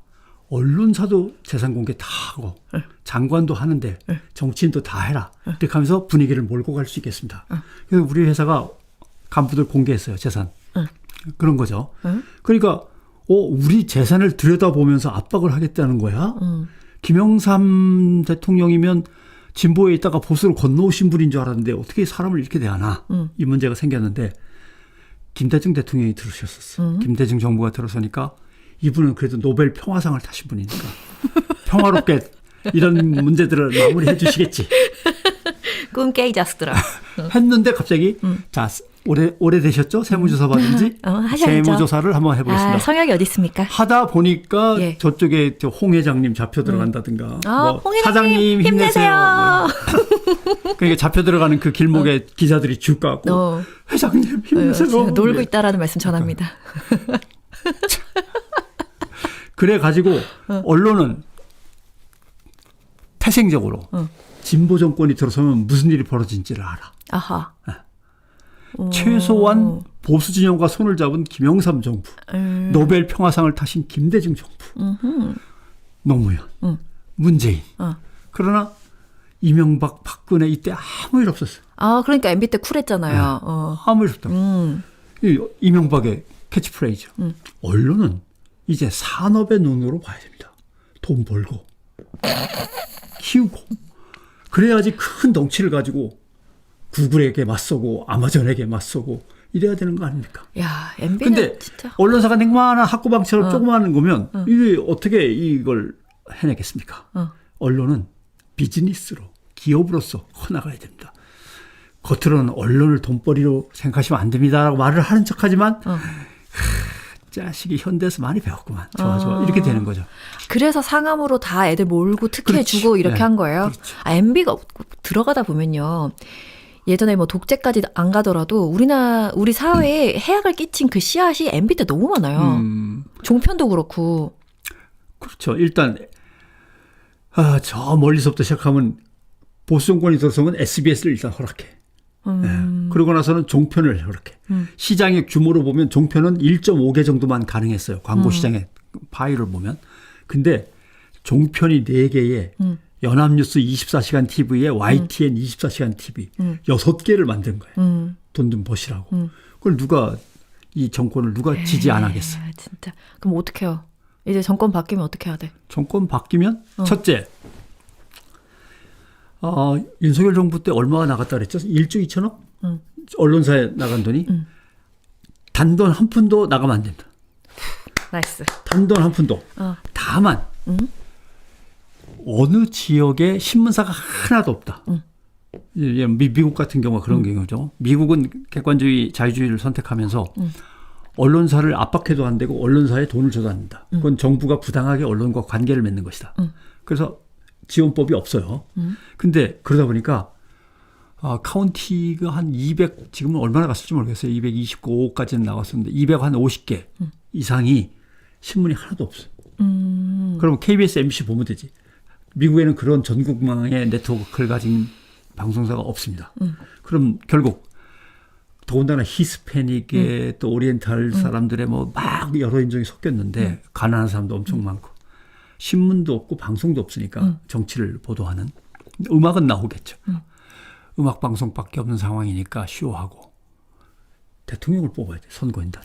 [SPEAKER 1] 언론사도 재산 공개 다 하고 장관도 하는데 정치인도 다 해라. 이렇게 하면서 분위기를 몰고 갈 수 있겠습니다. 그래서 우리 회사가 간부들 공개했어요. 재산. 그런 거죠. 그러니까 우리 재산을 들여다보면서 압박을 하겠다는 거야. 김영삼 대통령이면 진보에 있다가 보수로 건너오신 분인 줄 알았는데 어떻게 사람을 이렇게 대하나. 이 문제가 생겼는데 김대중 대통령이 들으셨었어요. 김대중 정부가 들어서니까 이분은 그래도 노벨 평화상을 타신 분이니까 평화롭게 이런 문제들을 마무리해 주시겠지.
[SPEAKER 2] 꿈 깨이 자스들아.
[SPEAKER 1] 했는데 갑자기 자 오래 되셨죠? 세무조사 받은지
[SPEAKER 2] 하셔야죠.
[SPEAKER 1] 세무조사를 한번 해보겠습니다.
[SPEAKER 2] 아, 성역이 어디 있습니까?
[SPEAKER 1] 하다 보니까
[SPEAKER 2] 예.
[SPEAKER 1] 저쪽에 홍 회장님 잡혀 들어간다든가
[SPEAKER 2] 홍 회장님
[SPEAKER 1] 사장님 힘내세요. 그러니까 잡혀 들어가는 그 길목에 기자들이 줄 까고 회장님 힘내세요.
[SPEAKER 2] 놀고 있다라는 말씀 전합니다.
[SPEAKER 1] 그래 가지고 언론은 태생적으로 진보 정권이 들어서면 무슨 일이 벌어진지를 알아.
[SPEAKER 2] 아하.
[SPEAKER 1] 최소한 보수 진영과 손을 잡은 김영삼 정부, 노벨 평화상을 타신 김대중 정부, 노무현, 문재인. 그러나 이명박, 박근혜 이때 아무 일 없었어요.
[SPEAKER 2] 아, 그러니까 MB 때 쿨했잖아요.
[SPEAKER 1] 아무 일 없다고. 이명박의 캐치프레이즈. 언론은 이제 산업의 눈으로 봐야 됩니다. 돈 벌고 키우고 그래야지 큰 덩치를 가지고 구글에게 맞서고 아마존에게 맞서고 이래야 되는 거 아닙니까?
[SPEAKER 2] 야, MB는
[SPEAKER 1] 근데
[SPEAKER 2] 진짜
[SPEAKER 1] 언론사가 냉만한 학구방처럼 조그마한 거면 이게 어떻게 이걸 해내겠습니까? 언론은 비즈니스로 기업으로서 커나가야 됩니다. 겉으로는 언론을 돈벌이로 생각하시면 안 됩니다라고 말을 하는 척하지만 자식이 현대에서 많이 배웠구만. 좋아. 이렇게 되는 거죠.
[SPEAKER 2] 그래서 상암으로 다 애들 몰고 특혜주고 이렇게
[SPEAKER 1] 네.
[SPEAKER 2] 한 거예요.
[SPEAKER 1] 그렇죠.
[SPEAKER 2] 아, MB가 들어가다 보면요. 예전에 뭐 독재까지 안 가더라도 우리 사회에 해악을 끼친 그 씨앗이 MB 때 너무 많아요. 종편도 그렇고.
[SPEAKER 1] 그렇죠. 일단 저 멀리서부터 시작하면 보수 정권이 들어서면 SBS를 일단 허락해. 그러고 나서는 종편을 허락해. 시장의 규모로 보면 종편은 1.5개 정도만 가능했어요. 광고 시장의 파일을 보면. 근데 종편이 4개에 연합뉴스 24시간 TV에 YTN 24시간 TV 6개를 만든 거예요. 돈 좀 버시라고. 그걸 이 정권을 누가 지지 안 하겠어.
[SPEAKER 2] 진짜. 그럼 어떻게 해요? 이제 정권 바뀌면 어떻게 해야 돼?
[SPEAKER 1] 정권 바뀌면 첫째. 윤석열 정부 때 얼마가 나갔다 그랬죠? 1조 2천억? 언론사에 나간 돈이. 단돈 한 푼도 나가면 안 된다.
[SPEAKER 2] 나이스.
[SPEAKER 1] 단돈 한 푼도. 다만 어느 지역에 신문사가 하나도 없다. 미국 같은 경우가 그런 경우죠. 미국은 객관주의, 자유주의를 선택하면서 언론사를 압박해도 안 되고 언론사에 돈을 줘도 안 된다. 그건 정부가 부당하게 언론과 관계를 맺는 것이다. 그래서 지원법이 없어요. 근데 그러다 보니까 카운티가 한 200, 지금은 얼마나 갔을지 모르겠어요. 229까지는 나왔었는데 250개 이상이 신문이 하나도 없어요. 그럼 KBS, MBC 보면 되지. 미국에는 그런 전국망의 네트워크를 가진 방송사가 없습니다. 그럼 결국 더군다나 히스패닉에 또 오리엔탈 사람들의 막 여러 인종이 섞였는데 가난한 사람도 엄청 많고 신문도 없고 방송도 없으니까 정치를 보도하는 음악은 나오겠죠. 음악 방송밖에 없는 상황이니까 쇼하고 대통령을 뽑아야 돼. 선거인단.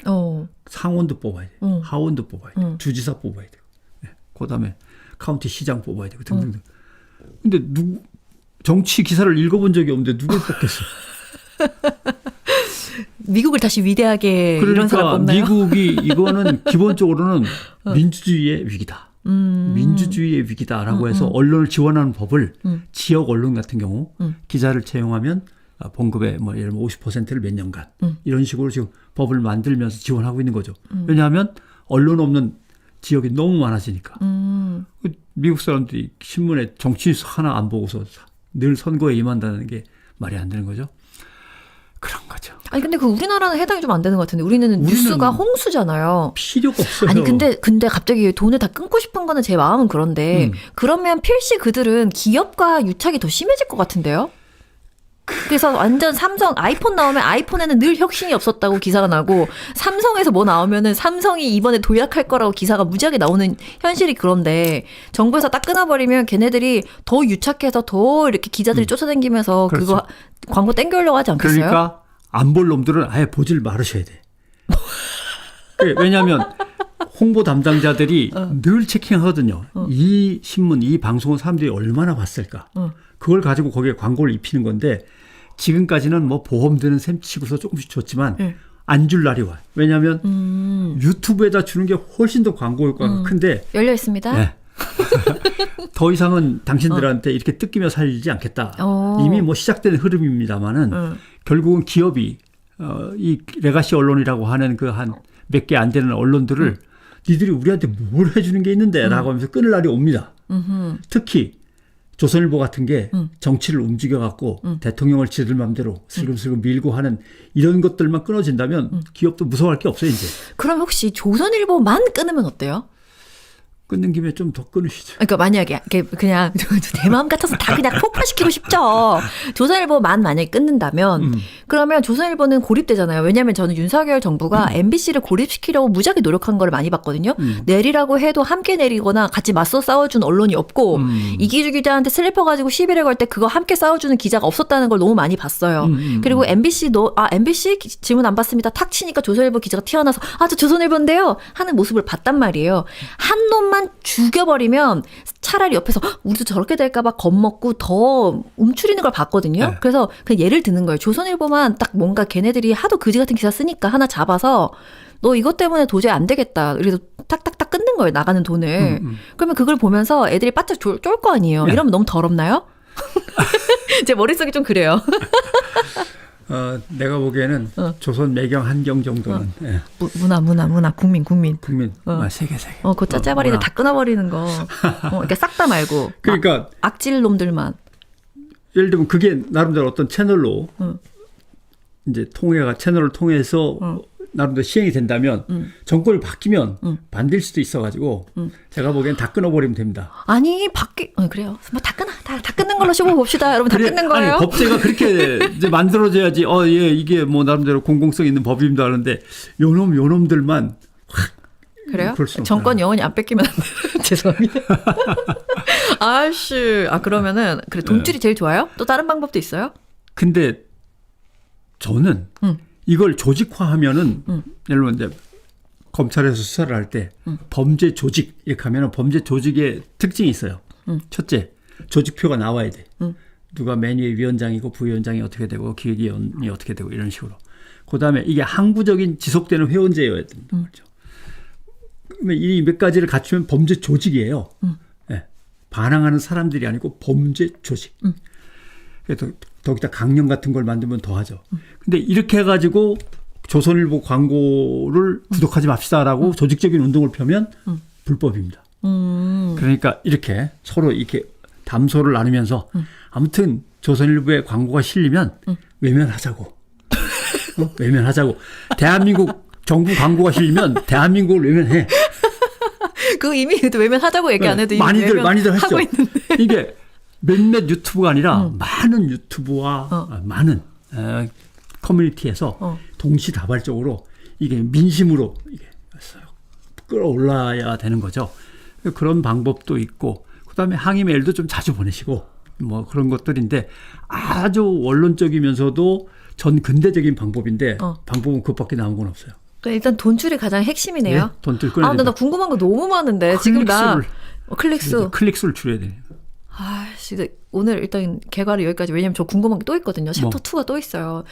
[SPEAKER 1] 상원도 뽑아야 돼. 하원도 뽑아야 돼. 주지사 뽑아야 돼. 네. 그다음에 카운티 시장 뽑아야 되고 등등등. 근데 정치 기사를 읽어본 적이 없는데 누굴 뽑겠어?
[SPEAKER 2] 미국을 다시 위대하게 이런 사람
[SPEAKER 1] 그러니까
[SPEAKER 2] 뽑나요?
[SPEAKER 1] 미국이 이거는 기본적으로는 민주주의의 위기다. 민주주의의 위기다라고 해서 언론을 지원하는 법을 지역 언론 같은 경우 기자를 채용하면 봉급의 예를 들면 50%를 몇 년간 이런 식으로 지금 법을 만들면서 지원하고 있는 거죠. 왜냐하면 언론 없는 지역이 너무 많아지니까. 미국 사람들이 신문에 정치 뉴스 하나 안 보고서 늘 선거에 임한다는 게 말이 안 되는 거죠. 그런 거죠.
[SPEAKER 2] 아니 근데 그 우리나라는 해당이 좀 안 되는 것 같은데 우리는 뉴스가 홍수잖아요.
[SPEAKER 1] 필요가 없어요.
[SPEAKER 2] 아니 근데 갑자기 돈을 다 끊고 싶은 거는 제 마음은 그런데 그러면 필시 그들은 기업과 유착이 더 심해질 것 같은데요. 그래서 완전 삼성 아이폰 나오면 아이폰에는 늘 혁신이 없었다고 기사가 나고 삼성에서 뭐 나오면은 삼성이 이번에 도약할 거라고 기사가 무지하게 나오는 현실이 그런데 정부에서 딱 끊어버리면 걔네들이 더 유착해서 더 이렇게 기자들이 쫓아다니면서
[SPEAKER 1] 그렇죠.
[SPEAKER 2] 그거 광고 땡겨오려고 하지 않겠어요?
[SPEAKER 1] 그러니까 안 볼 놈들은 아예 보질 말으셔야 돼. 왜냐하면 홍보 담당자들이 늘 체킹하거든요. 이 신문, 이 방송은 사람들이 얼마나 봤을까. 그걸 가지고 거기에 광고를 입히는 건데 지금까지는 뭐 보험 드는 셈 치고서 조금씩 줬지만 안 줄 날이 와요. 왜냐하면 유튜브에다 주는 게 훨씬 더 광고 효과가 큰데
[SPEAKER 2] 열려 있습니다.
[SPEAKER 1] 네. 더 이상은 당신들한테 이렇게 뜯기며 살지 않겠다. 이미 뭐 시작된 흐름입니다만은 결국은 기업이 이 레가시 언론이라고 하는 그 한 몇 개 안 되는 언론들을 니들이 우리한테 뭘 해주는 게 있는데 라고 하면서 끊을 날이 옵니다. 특히 조선일보 같은 게 정치를 움직여갖고 대통령을 지들 맘대로 슬금슬금 밀고 하는 이런 것들만 끊어진다면 기업도 무서워할 게 없어요 이제.
[SPEAKER 2] 그럼 혹시 조선일보만 끊으면 어때요?
[SPEAKER 1] 끊는 김에 좀 더 끊으시죠.
[SPEAKER 2] 그러니까 만약에 그냥 내 마음 같아서 다 그냥 폭파시키고 싶죠. 조선일보만 만약에 끊는다면 그러면 조선일보는 고립되잖아요. 왜냐하면 저는 윤석열 정부가 MBC를 고립시키려고 무지하게 노력한 걸 많이 봤거든요. 내리라고 해도 함께 내리거나 같이 맞서 싸워준 언론이 없고 이기주 기자한테 슬리퍼 가지고 시비를 걸 때 그거 함께 싸워주는 기자가 없었다는 걸 너무 많이 봤어요. 그리고 MBC도 MBC 질문 안 받습니다. 탁 치니까 조선일보 기자가 튀어나와서 저 조선일보인데요 하는 모습을 봤단 말이에요. 한 놈만 죽여버리면 차라리 옆에서 우리도 저렇게 될까봐 겁먹고 더 움츠리는 걸 봤거든요.
[SPEAKER 1] 네.
[SPEAKER 2] 그래서 그 예를 드는 거예요. 조선일보만 딱 뭔가 걔네들이 하도 그지 같은 기사 쓰니까 하나 잡아서 너 이것 때문에 도저히 안 되겠다. 그래서 탁탁탁 끊는 거예요. 나가는 돈을. 그러면 그걸 보면서 애들이 바짝 쫄 거 아니에요.
[SPEAKER 1] 네.
[SPEAKER 2] 이러면 너무 더럽나요? 제 머릿속이 좀 그래요.
[SPEAKER 1] 내가 보기에는 조선 매경 한경 정도는 예.
[SPEAKER 2] 문화 국민
[SPEAKER 1] 국민 세계
[SPEAKER 2] 그거 짜짜버리는 다 끊어버리는 거. 그러니까 싹 다 말고.
[SPEAKER 1] 그러니까
[SPEAKER 2] 악질 놈들만.
[SPEAKER 1] 예를 들면 그게 나름대로 어떤 채널로 이제 채널을 통해서 나름대로 시행이 된다면 정권이 바뀌면 반댈 수도 있어가지고 제가 보기엔 다 끊어버리면 됩니다.
[SPEAKER 2] 아니 그래요. 뭐 다 끊는 걸로 쇼부 봅시다. 여러분 다 끊는 거예요.
[SPEAKER 1] 아니, 법제가 그렇게 이제 만들어져야지. 예, 이게 뭐 나름대로 공공성 있는 법입니다. 그런데 요놈들만 확.
[SPEAKER 2] 그래요? 정권 영원히 안 뺏기면 안 돼요. 죄송합니다. 아씨. 그러면은 그래 돈줄이 제일 좋아요? 또 다른 방법도 있어요?
[SPEAKER 1] 근데 저는 이걸 조직화하면은 예를 들면 이제 검찰에서 수사를 할 때 범죄 조직 이렇게 하면은 범죄 조직의 특징이 있어요. 첫째, 조직표가 나와야 돼. 누가 맨 위에 위원장이고 부위원장이 어떻게 되고 기획위원이 어떻게 되고 이런 식으로. 그다음에 이게 항구적인 지속되는 회원제여야 된다 말이죠. 그러면 이 몇 가지를 갖추면 범죄 조직이에요. 네. 반항하는 사람들이 아니고 범죄 조직. 그래서 더기다 강령 같은 걸 만들면 더 하죠. 근데 이렇게 해가지고 조선일보 광고를 구독하지 맙시다라고 조직적인 운동을 펴면 불법입니다. 그러니까 이렇게 서로 이렇게 담소를 나누면서 아무튼 조선일보에 광고가 실리면 외면하자고. 외면하자고. 대한민국 정부 광고가 실리면 대한민국을 외면해.
[SPEAKER 2] 그거 이미 외면하자고 얘기 안 해도
[SPEAKER 1] 많이들 하시죠.
[SPEAKER 2] 하고 있는데.
[SPEAKER 1] 이게 몇몇 유튜브가 아니라 많은 유튜브와 많은 커뮤니티에서 동시다발적으로 이게 민심으로 이게 끌어올라야 되는 거죠. 그런 방법도 있고 그다음에 항의 메일도 좀 자주 보내시고 뭐 그런 것들인데 아주 원론적이면서도 전 근대적인 방법인데 방법은 그것밖에 나온 건 없어요.
[SPEAKER 2] 일단 돈줄이 가장 핵심이네요.
[SPEAKER 1] 네, 돈줄 끊어야
[SPEAKER 2] 근데 나 궁금한 거 너무 많은데 지금 나 클릭수를
[SPEAKER 1] 줄여야 돼요.
[SPEAKER 2] 진짜 오늘 일단 개괄이 여기까지. 왜냐면 저 궁금한 게 또 있거든요. 챕터 2가 또 있어요.